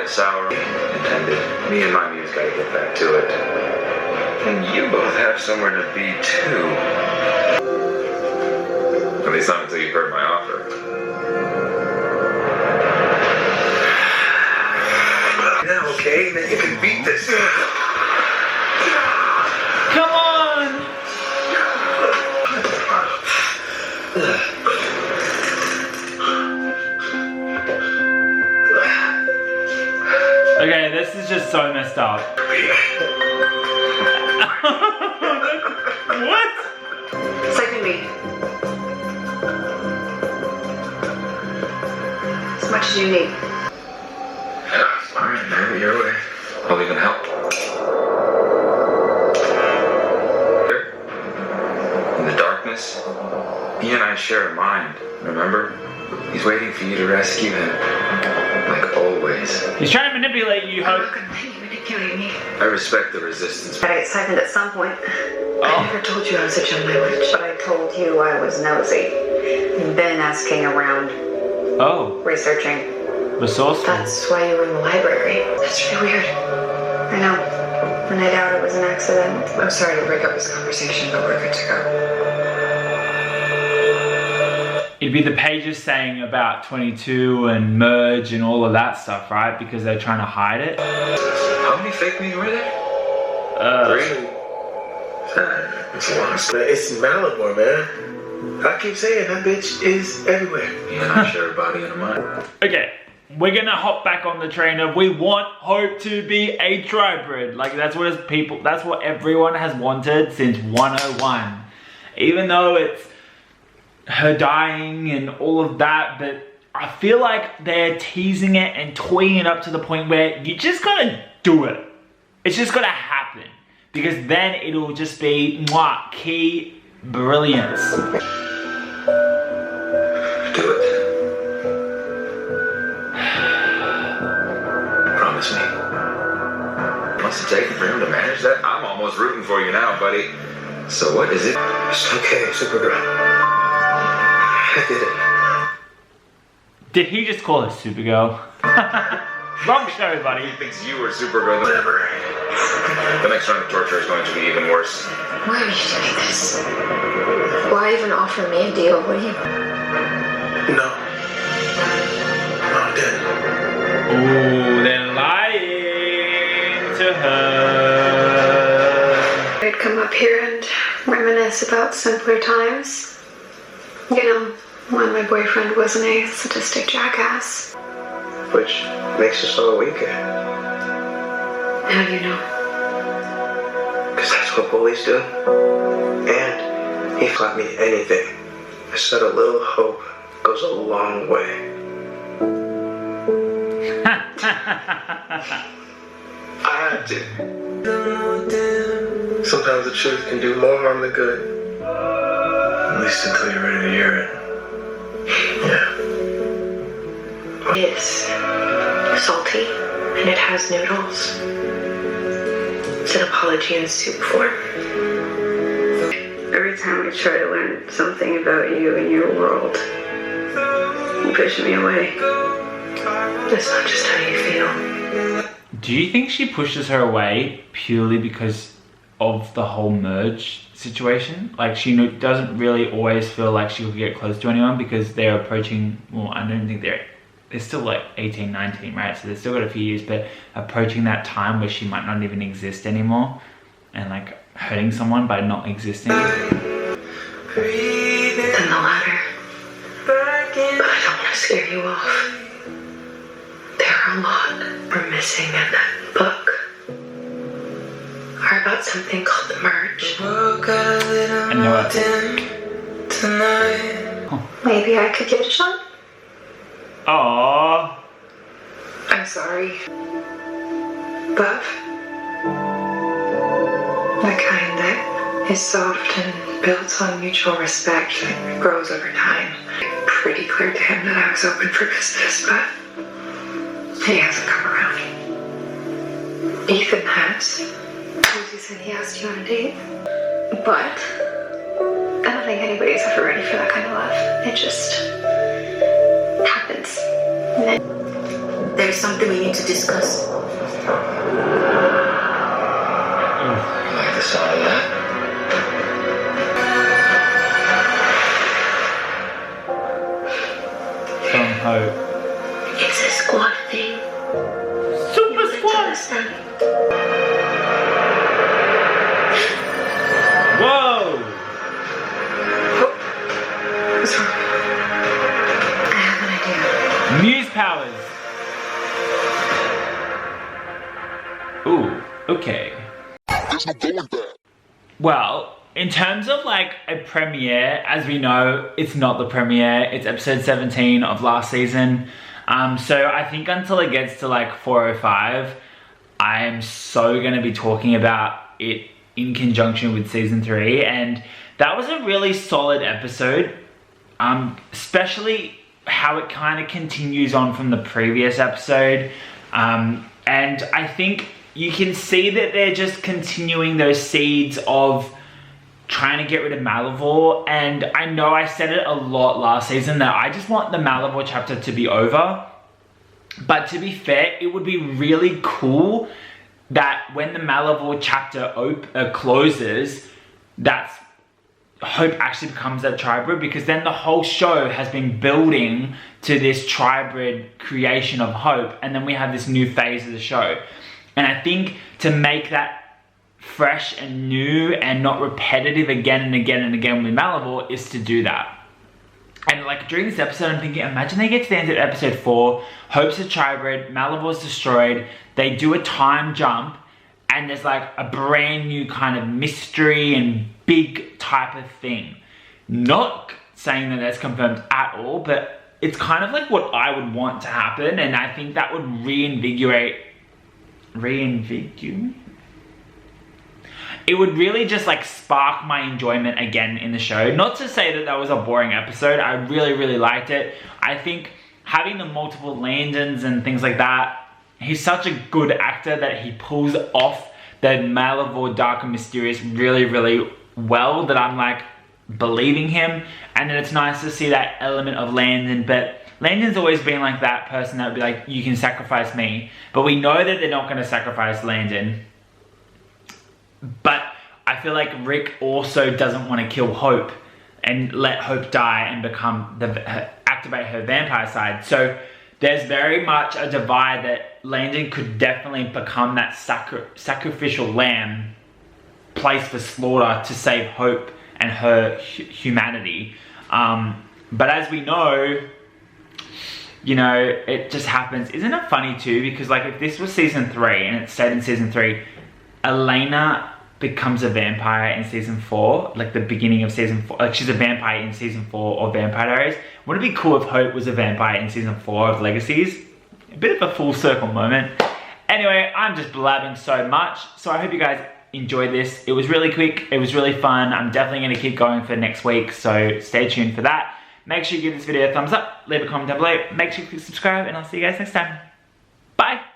sour intended. Me and my muse gotta get back to it. And you both have somewhere to be too. At least not until you've heard my offer. Now, okay, then you can beat this. Come on! Okay, this is just so messed up. What? Second me. As much as you need. Alright, maybe your way. I'll even help. In the darkness, he and I share a mind, remember? He's waiting for you to rescue him. Like always. He's trying to manipulate you, I'm Hope. not gonna let you manipulate me. I respect the resistance. Got excitement at some point. Oh. I never told you I was such a language, but I told you I was nosy. Been asking around, Oh, researching. resourceful. That's why you were in the library. That's really weird. I know. And I doubt it was an accident. I'm sorry to break up this conversation, but we're good to go. It'd be the pages saying about 22 and merge and all of that stuff, right? Because they're trying to hide it. How many fake me were there? 3? It's a lot. It's Malibor, man. I keep saying that bitch is everywhere. You and I share a body and a mind. Okay, we're gonna hop back on the train of we want Hope to be a TRIBRID. Like that's what everyone has wanted since 101. Even though it's her dying and all of that, but I feel like they're teasing it and toying it up to the point where you just gotta do it. It's just gotta happen. Because then it'll just be mwah, key brilliance. Do it. Promise me. What's it take for him to manage that? I'm almost rooting for you now, buddy. So what is it? It's okay, Supergirl. I did it. Did he just call her Supergirl? Wrong show, buddy. He thinks you were Supergirl. Whatever. The next round of torture is going to be even worse. Why are you doing this? Why even offer me a deal? What do you... No. No, I'm dead. Ooh, they're lying to her. I'd come up here and reminisce about simpler times. You know, when my boyfriend wasn't a sadistic jackass. Which makes us all weaker. How do you know? Because that's what bullies do. And he taught me anything. I said a little hope goes a long way. I had to. Sometimes the truth can do more harm than good. At least until you're ready to hear it. Yeah. It's salty and it has noodles. It's an apology in soup form. Every time I try to learn something about you and your world, you push me away. That's not just how you feel. Do you think she pushes her away purely because of the whole merge situation? Like she doesn't really always feel like she could get close to anyone because they're approaching, well, I don't think they're still like 18, 19, right? So they've still got a few years, but approaching that time where she might not even exist anymore and like hurting someone by not existing. Then the latter. But I don't want to scare you off. There are a lot we're missing in that book. Are about something called the merge. I know it. Huh. Maybe I could get a shot? Aww. I'm sorry. But the kind that is soft and built on mutual respect that grows over time. Pretty clear to him that I was open for business, but he hasn't come around. Ethan has. He said he asked you on a date. But I don't think anybody's ever ready for that kind of love. It just happens. And then There's something we need to discuss. You like the sound of that? From Hope. It's a squad thing. Super squad! Understand? Whoa! What's wrong? I have an idea. Muse powers. Ooh, okay. Well, in terms of like a premiere, as we know, it's not the premiere. It's episode 17 of last season. So I think until it gets to like 405, I am so going to be talking about it in conjunction with season 3. And that was a really solid episode. Especially how it kind of continues on from the previous episode. And I think you can see that they're just continuing those seeds of trying to get rid of Malivore. And I know I said it a lot last season that I just want the Malivore chapter to be over. But to be fair, it would be really cool that when the Malivore chapter closes, that's Hope actually becomes that TRIBRID, because then the whole show has been building to this TRIBRID creation of Hope, and then we have this new phase of the show. And I think to make that fresh and new and not repetitive again and again and again with Malivore is to do that. And like during this episode, I'm thinking, imagine they get to the end of episode 4, Hope's a TRIBRID, Malivore's destroyed, they do a time jump, and there's like a brand new kind of mystery and big type of thing. Not saying that that's confirmed at all, but it's kind of like what I would want to happen, and I think that would reinvigorate. It would really just like spark my enjoyment again in the show. Not to say that that was a boring episode. I really, really liked it. I think having the multiple Landons and things like that, he's such a good actor that he pulls off the Malivore Dark and Mysterious really, really well, that I'm like believing him. And then it's nice to see that element of Landon, but Landon's always been like that person that would be like, you can sacrifice me. But we know that they're not going to sacrifice Landon. But I feel like Rick also doesn't want to kill Hope and let Hope die and become activate her vampire side. So there's very much a divide that Landon could definitely become that sacrificial lamb placed for slaughter to save Hope and her humanity. But as we know, you know, it just happens. Isn't it funny too? Because like if this was season 3 and it's set in season 3, Elena becomes a vampire in season 4, like the beginning of season 4. Like she's a vampire in season 4 of Vampire Diaries. Wouldn't it be cool if Hope was a vampire in season 4 of Legacies? A bit of a full circle moment. Anyway, I'm just blabbing so much. So I hope you guys enjoyed this. It was really quick. It was really fun. I'm definitely going to keep going for next week. So stay tuned for that. Make sure you give this video a thumbs up. Leave a comment down below. Make sure you click subscribe. And I'll see you guys next time. Bye.